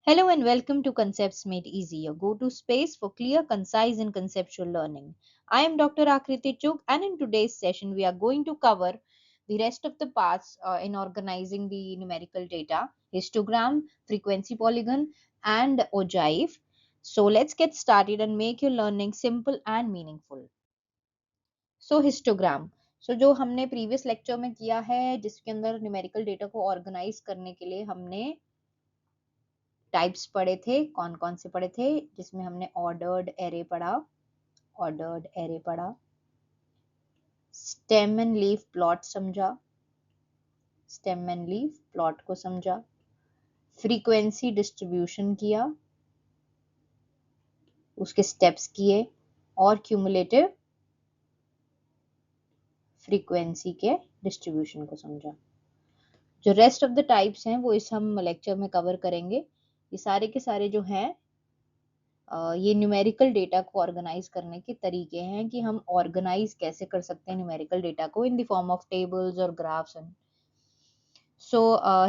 Hello and welcome to Concepts Made Easy, your go-to space for clear, concise and conceptual learning. I am Dr. Akriti Chuk and in today's session we are going to cover the rest of the parts in organizing the numerical data, histogram, frequency polygon and ogive. So let's get started and make your learning simple and meaningful. So histogram. So जो हमने previous lecture में किया है जिसके अंदर numerical data को organise करने के लिए हमने टाइप्स पढ़े थे, कौन कौन से पढ़े थे, जिसमें हमने ऑर्डर्ड एरे पढ़ा, स्टेम एंड लीफ प्लॉट समझा, स्टेम एंड लीफ प्लॉट को समझा, फ्रीक्वेंसी डिस्ट्रीब्यूशन किया, उसके स्टेप्स किए और क्यूमुलेटिव फ्रीक्वेंसी के डिस्ट्रीब्यूशन को समझा। जो रेस्ट ऑफ द टाइप्स हैं वो इस हम लेक्चर में कवर करेंगे। ये सारे के सारे जो हैं ये न्यूमेरिकल डेटा को ऑर्गेनाइज करने के तरीके हैं कि हम ऑर्गेनाइज कैसे कर सकते हैं न्यूमेरिकल डेटा को in the form of tables और ग्राफ्स एंड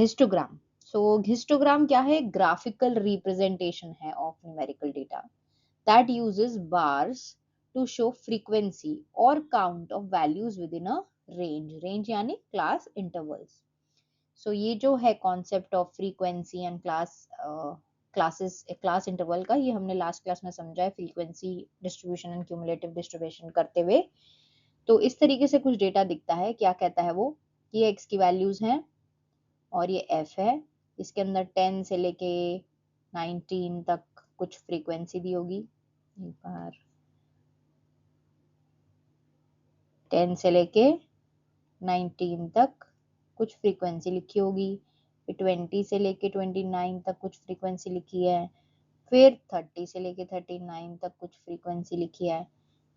हिस्टोग्राम। हिस्टोग्राम क्या है? ग्राफिकल रिप्रेजेंटेशन है of numerical data that uses bars to show frequency और count of values within a range यानी क्लास इंटरवल्स। ये जो है concept of frequency and class interval का, ये हमने लास्ट क्लास में समझा है frequency distribution and cumulative distribution करते हुए। तो इस तरीके से कुछ डेटा दिखता है। क्या कहता है वो? ये एक्स की वैल्यूज हैं और ये एफ है। इसके अंदर 10 से लेके 19 तक कुछ फ्रीक्वेंसी दी होगी। एक बार 10 से लेके 19 तक कुछ फ्रीक्वेंसी लिखी होगी, फिर 20 से लेके 29 तक कुछ फ्रीक्वेंसी लिखी है, फिर 30 से लेके 39 तक कुछ फ्रीक्वेंसी लिखी है।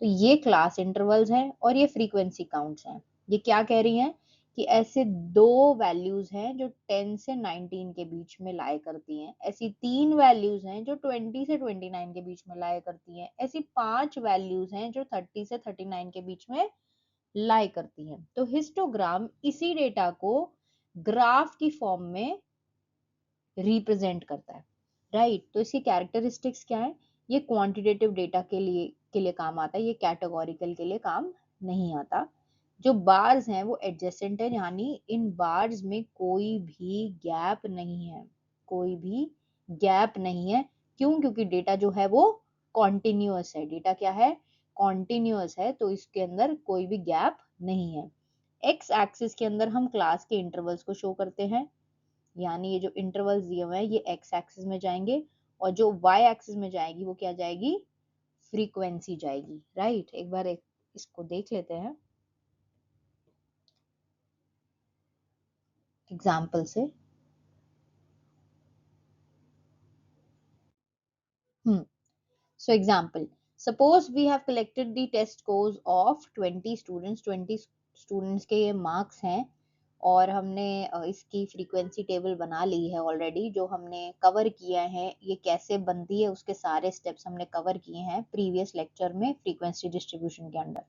तो ये क्लास इंटरवल्स हैं और ये फ्रीक्वेंसी काउंट्स हैं। ये क्या कह रही हैं कि ऐसे दो वैल्यूज हैं जो 10 से 19 के बीच में लाए करती हैं, ऐसी 3 वैल्यूज हैं जो 20 से 29 के बीच में लाए करती हैं, ऐसी 5 वैल्यूज हैं जो 30 से 39 के बीच में लाई करती हैं। तो हिस्टोग्राम इसी डेटा को ग्राफ की फॉर्म में रिप्रेजेंट करता है, राइट। तो इसकी कैरेक्टरिस्टिक्स क्या है? ये क्वांटिटेटिव डेटा के लिए काम आता है, ये कैटेगोरिकल के लिए काम नहीं आता। जो बार्स हैं वो एडजेसेंट है, यानी इन बार्स में कोई भी गैप नहीं है, कोई भी गैप नहीं है। क्यों? क्योंकि डेटा जो है वो कॉन्टिन्यूअस है। डेटा क्या है? कॉन्टिन्यूअस है, तो इसके अंदर कोई भी गैप नहीं है। एक्स एक्सिस के अंदर हम क्लास के इंटरवल्स को शो करते हैं, यानी ये जो इंटरवल्स दिए हुए हैं ये एक्स एक्सिस में जाएंगे और जो वाई एक्सिस में जाएगी वो क्या जाएगी? फ्रीक्वेंसी जाएगी, राइट। एक बार इसको देख लेते हैं एग्जाम्पल से। So example, suppose we have collected the test scores of 20 students, 20 students के ये marks हैं और हमने इसकी फ्रीक्वेंसी टेबल बना ली है ऑलरेडी, जो हमने कवर किया है। ये कैसे बनती है उसके सारे स्टेप्स हमने कवर किए हैं प्रीवियस लेक्चर में फ्रीक्वेंसी डिस्ट्रीब्यूशन के अंदर।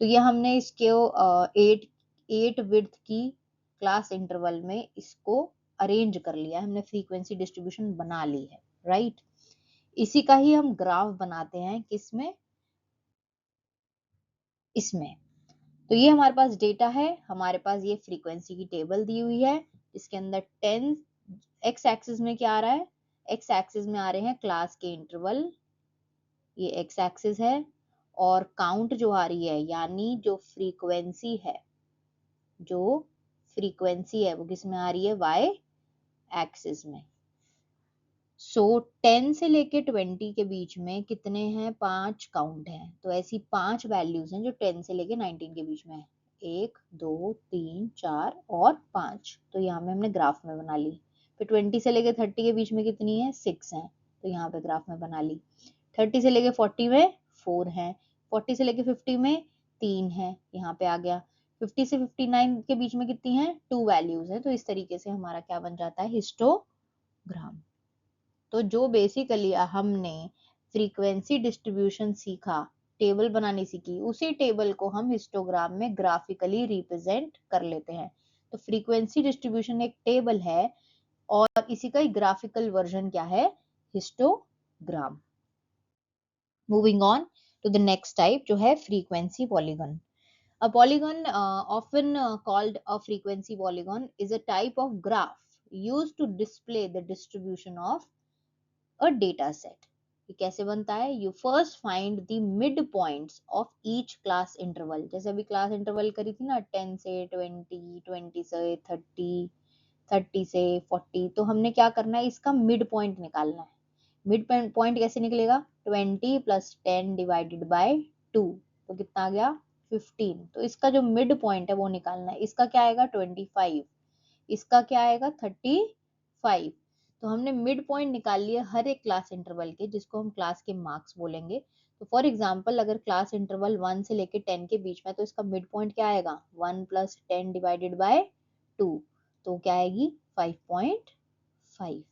तो ये हमने इसके 8 विड्थ की क्लास इंटरवल में इसको अरेंज कर लिया, हमने फ्रीक्वेंसी डिस्ट्रीब्यूशन बना ली है, राइट। इसी का ही हम ग्राफ बनाते हैं, किसमें? इसमें। तो ये हमारे पास डेटा है, हमारे पास ये फ्रीक्वेंसी की टेबल दी हुई है। इसके अंदर 10 एक्स एक्सिस में क्या आ रहा है? एक्स एक्सिस में आ रहे हैं क्लास के इंटरवल, ये एक्स एक्सिस है, और काउंट जो आ रही है यानी जो फ्रीक्वेंसी है, जो फ्रीक्वेंसी है वो किस में आ रही है? वाई एक्सिस में। 10 से लेके 20 के बीच में कितने हैं? 5 काउंट हैं। तो ऐसी 5 वैल्यूज हैं जो 10 से लेके 19 के बीच में है, 1 2 3 4 और 5। तो यहाँ पे हमने ग्राफ में बना ली। फिर 20 से लेके 30 के बीच में कितनी है? 6 हैं, तो यहाँ पे ग्राफ में बना ली। 30 से लेके 40 में 4 हैं, 40 से लेके 50 में 3 है, यहाँ पे आ गया। 50 से 59 के बीच में कितनी है? 2 वैल्यूज है। तो इस तरीके से हमारा क्या बन जाता है? हिस्टोग्राम। तो जो बेसिकली हमने फ्रीक्वेंसी डिस्ट्रीब्यूशन सीखा, टेबल बनानी सीखी, उसी टेबल को हम हिस्टोग्राम में ग्राफिकली रिप्रेजेंट कर लेते हैं। तो फ्रीक्वेंसी डिस्ट्रीब्यूशन एक टेबल है और इसी का ग्राफिकल वर्जन क्या है, histogram. Moving on to the next type जो है frequency polygon. A polygon, often called a frequency polygon, is a type of graph used to display the distribution of a data set. ये कैसे बनता है? You first find the midpoints of each class interval. जैसे अभी class interval करी थी ना, 10 से 20, 20 से 30, 30 से 40, तो हमने क्या करना है, इसका मिड पॉइंट निकालना है। मिड पॉइंट कैसे निकलेगा? 20 प्लस 10 डिवाइडेड बाय 2, तो कितना आ गया? 15। तो इसका जो मिड पॉइंट है वो निकालना है। इसका क्या आएगा? 25। इसका क्या आएगा? 35। तो हमने मिड पॉइंट निकाल लिया हर एक क्लास इंटरवल के, जिसको हम क्लास के मार्क्स बोलेंगे। तो फॉर एग्जाम्पल अगर क्लास इंटरवल 1 से लेके 10 के बीच में, तो इसका मिड पॉइंट क्या आएगा? 1 प्लस 10 डिवाइडेड बाय 2, तो क्या आएगी? 5.5।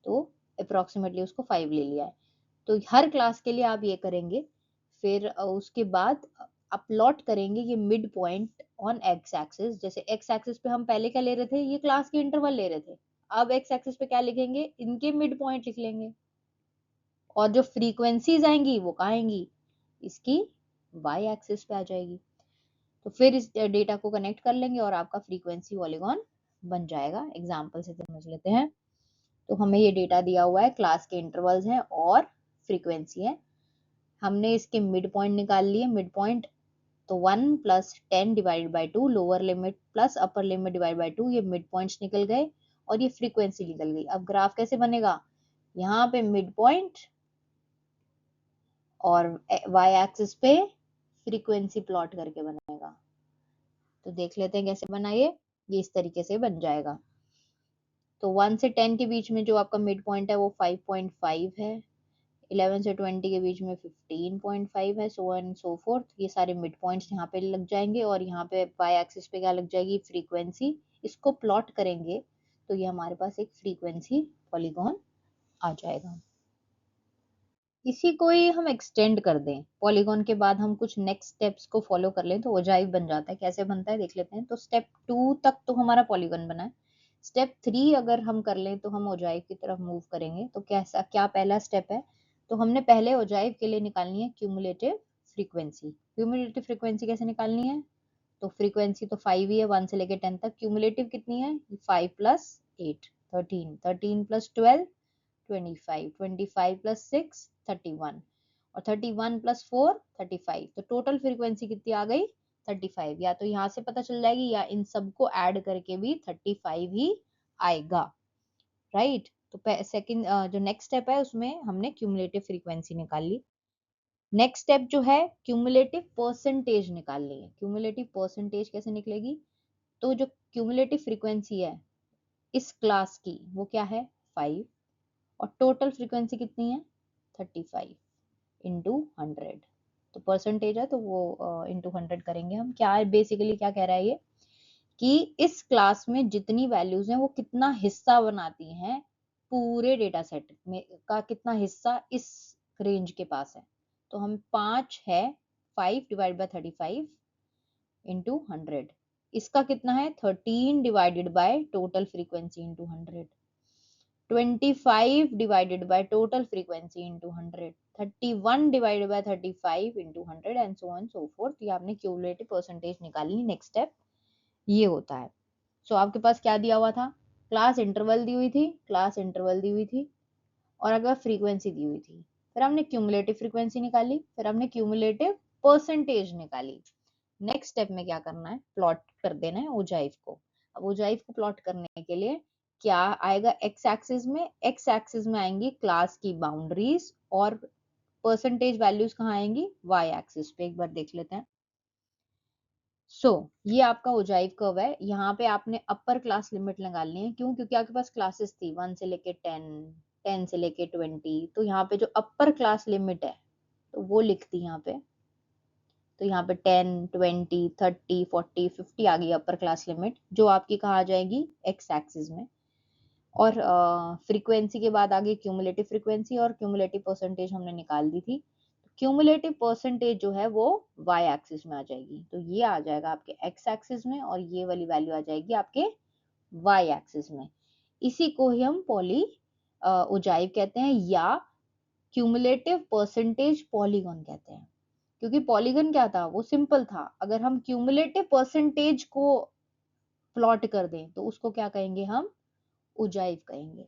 तो अप्रोक्सीमेटली उसको 5 ले लिया है। तो हर क्लास के लिए आप ये करेंगे। फिर उसके बाद आप प्लॉट करेंगे ये mid point on x axis. जैसे एक्स एक्सिस पे हम पहले क्या ले रहे थे? ये क्लास के इंटरवल ले रहे थे। अब एक्स एक्सिस पे क्या लिखेंगे? इनके मिड पॉइंट लिख लेंगे। और जो फ्रीक्वेंसीज आएंगी वो कहाँ आएंगी? इसकी वाई एक्सिस पे आ जाएगी। तो फिर इस डेटा को कनेक्ट कर लेंगे और आपका फ्रीक्वेंसी पॉलीगॉन बन जाएगा। एग्जाम्पल से समझ लेते हैं। तो हमें ये डेटा दिया हुआ है, क्लास के इंटरवल्स हैं और फ्रीक्वेंसी है। हमने इसके मिड पॉइंट निकाल लिए। मिड पॉइंट तो 1 plus 10 divided by 2, lower limit plus upper limit divide by 2, ये मिड पॉइंट्स निकल गए और ये फ्रीक्वेंसी निकल गई। अब ग्राफ कैसे बनेगा? यहाँ पे मिड पॉइंट और वाई एक्सिस पे फ्रीक्वेंसी प्लॉट करके बनेगा। तो देख लेते हैं कैसे बना ये इस तरीके से बन जाएगा। तो 1 से 10 के बीच में जो आपका मिड पॉइंट है वो 5.5 है। 11 से 20 के बीच में 15.5 है, सो एंड सो फोर्थ। ये सारे मिड पॉइंट्स यहाँ पे लग जाएंगे और यहाँ पे वाई एक्सिस पे क्या लग जाएगी? फ्रीक्वेंसी। इसको प्लॉट करेंगे तो ये हमारे पास एक फ्रीक्वेंसी पॉलीगॉन आ जाएगा। इसी को ही हम एक्सटेंड कर दें पॉलीगॉन के बाद, हम कुछ नेक्स्ट स्टेप्स को फॉलो कर लें तो ओजाइव बन जाता है। कैसे बनता है देख लेते हैं। तो स्टेप 2 तक तो हमारा पॉलीगॉन बना है। स्टेप 3 अगर हम कर लें तो हम ओजाइव की तरफ मूव करेंगे। तो कैसा क्या पहला स्टेप है? तो हमने पहले ओजाइव के लिए निकालनी है क्यूमुलेटिव फ्रीक्वेंसी। क्यूमुलेटिव फ्रीक्वेंसी कैसे निकालनी है? तो फ्रीक्वेंसी तो 5 ही है 1 से लेकर 10 तक। क्यूमुलेटिव कितनी है? 5 प्लस 8 13, 13 प्लस 12 25, 25 प्लस 6 31 और 31 प्लस 4 35। तो टोटल फ्रीक्वेंसी कितनी आ गई? 35। या तो यहाँ से पता चल जाएगी या इन सबको ऐड करके भी 35 ही आएगा, राइट। तो सेकंड जो नेक्स्ट स्टेप है उसमें हमने क्यूमुलेटिव फ्रीक्वेंसी निकाल ली। नेक्स्ट स्टेप जो है क्यूमुलेटिव परसेंटेज निकालनी है। क्यूमुलेटिव परसेंटेज कैसे निकलेगी? तो जो क्यूमुलेटिव फ्रीक्वेंसी है इस क्लास की वो क्या है? 5 और टोटल फ्रीक्वेंसी कितनी है? 35 इंटू 100। तो परसेंटेज है तो वो इंटू 100 करेंगे हम। क्या है बेसिकली, क्या कह रहा है ये कि इस क्लास में जितनी वैल्यूज हैं वो कितना हिस्सा बनाती हैं पूरे डेटा सेट में का, कितना हिस्सा इस रेंज के पास है। तो हम 5 है 5 डिवाइड बाय 35 इंटू 100। इसका कितना है? 13 divided by total frequency into 100। 25 divided by total frequency into 100, 31 divided by 35 into 100 and so on so forth। ये आपने क्यूमुलेटिव परसेंटेज निकाली। नेक्स्ट स्टेप ये होता है। सो आपके पास क्या दिया हुआ था? क्लास इंटरवल दी हुई थी, क्लास इंटरवल दी हुई थी और अगर फ्रीक्वेंसी दी हुई थी। फिर हमने क्यूमुलेटिव फ्रीक्वेंसी निकाली, फिर हमने क्यूमुलेटिव परसेंटेज निकाली। नेक्स्ट स्टेप में क्या करना है? प्लॉट कर देना है ओजाइव को। अब ओजाइव को प्लॉट करने के लिए क्या आएगा? एक्स एक्सिस में, एक्स एक्सिस में आएंगी क्लास की बाउंड्रीज और परसेंटेज वैल्यूज कहाँ आएंगी? वाई एक्सिस पे। एक बार देख लेते हैं। ये आपका ओजाइव कर्व है। यहाँ पे आपने अपर क्लास लिमिट निकालनी है। क्यों? क्योंकि आपके पास क्लासेस थी 1 से लेके 10, 10 से लेके 20। तो यहाँ पे जो अपर क्लास लिमिट है तो वो लिखती यहाँ पे। तो यहाँ पे 10, 20, 30, 40, 50 आ गई अपर क्लास लिमिट, जो आपकी कहाँ आ जाएगी? एक्स एक्सिस में। और फ्रीक्वेंसी के बाद आगे क्यूमुलेटिव फ्रीक्वेंसी और क्यूमुलेटिव परसेंटेज हमने निकाल दी थी। क्यूमुलेटिव परसेंटेज जो है वो वाई एक्सिस में आ जाएगी। तो ये आ जाएगा आपके एक्स एक्सिस में और ये वाली वैल्यू आ जाएगी आपके वाई एक्सिस में। इसी को ही हम पॉली ओजाइव कहते हैं या क्यूमुलेटिव परसेंटेज पॉलीगॉन कहते हैं। क्योंकि पॉलीगन क्या था, वो सिंपल था। अगर हम क्यूमुलेटिव परसेंटेज को प्लॉट कर दें तो उसको क्या कहेंगे, हम ओजाइव कहेंगे।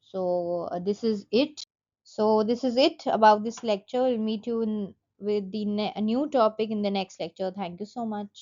So this is it about this lecture. We'll meet you with the new topic in the next lecture. Thank you so much.